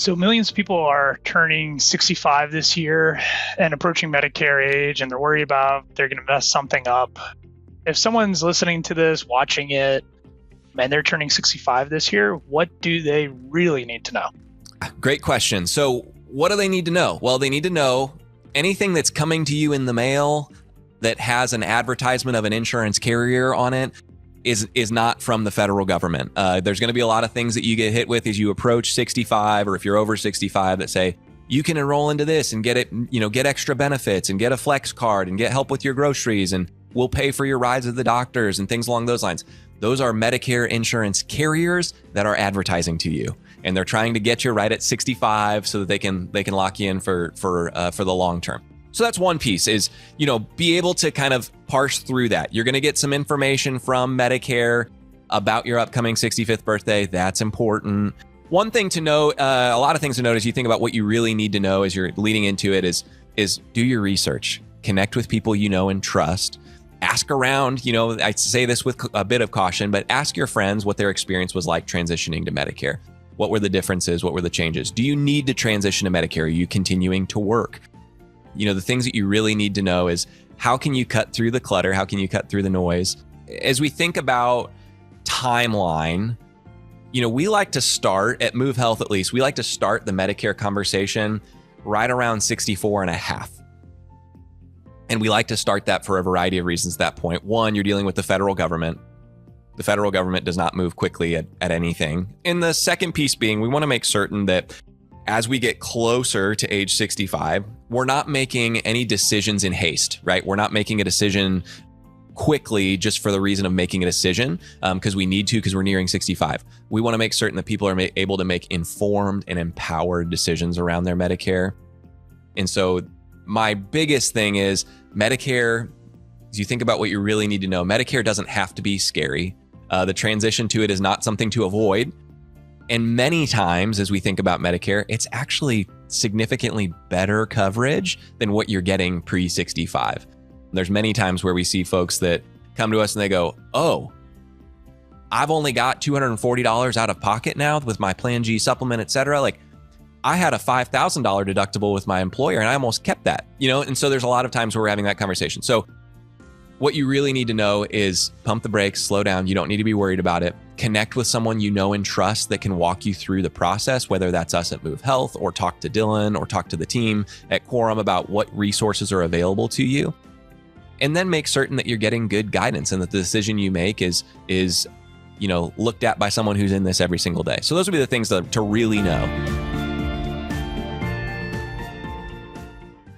So millions of people are turning 65 this year and approaching Medicare age, and they're worried about they're going to mess something up. If someone's listening to this, watching it, and they're turning 65 this year, what do they really need to know? Great question. So what do they need to know? Well, they need to know anything that's coming to you in the mail that has an advertisement of an insurance carrier on it is not from the federal government. There's going to be a lot of things that you get hit with as you approach 65, or if you're over 65, that say you can enroll into this and get it, get extra benefits and get a flex card and get help with your groceries, and we'll pay for your rides to the doctors and things along those lines. Those are Medicare insurance carriers that are advertising to you, and they're trying to get you right at 65 so that they can lock you in for the long term. So that's one piece is, be able to kind of parse through that. You're going to get some information from Medicare about your upcoming 65th birthday. That's important. One thing to know, a lot of things to note as you think about what you really need to know as you're leading into it is do your research. Connect with people you know and trust. Ask around, I say this with a bit of caution, but ask your friends what their experience was like transitioning to Medicare. What were the differences? What were the changes? Do you need to transition to Medicare? Are you continuing to work? The things that you really need to know is how can you cut through the clutter? How can you cut through the noise? As we think about timeline, we like to start at Move Health, at least, we like to start the Medicare conversation right around 64 and a half. And we like to start that for a variety of reasons at that point. One, you're dealing with the federal government. The federal government does not move quickly at anything. And the second piece being, we want to make certain that as we get closer to age 65, we're not making any decisions in haste, right? We're not making a decision quickly just for the reason of making a decision because we need to, because we're nearing 65. We want to make certain that people are able to make informed and empowered decisions around their Medicare. And so my biggest thing is Medicare, as you think about what you really need to know, Medicare doesn't have to be scary. The transition to it is not something to avoid. And many times, as we think about Medicare, it's actually significantly better coverage than what you're getting pre-65. There's many times where we see folks that come to us and they go, oh, I've only got $240 out of pocket now with my Plan G supplement, et cetera. Like, I had a $5,000 deductible with my employer and I almost kept that, And so there's a lot of times where we're having that conversation. So what you really need to know is pump the brakes, slow down. You don't need to be worried about it. Connect with someone you know and trust that can walk you through the process, whether that's us at Move Health or talk to Dylan or talk to the team at Quorum about what resources are available to you. And then make certain that you're getting good guidance and that the decision you make is looked at by someone who's in this every single day. So those would be the things to really know.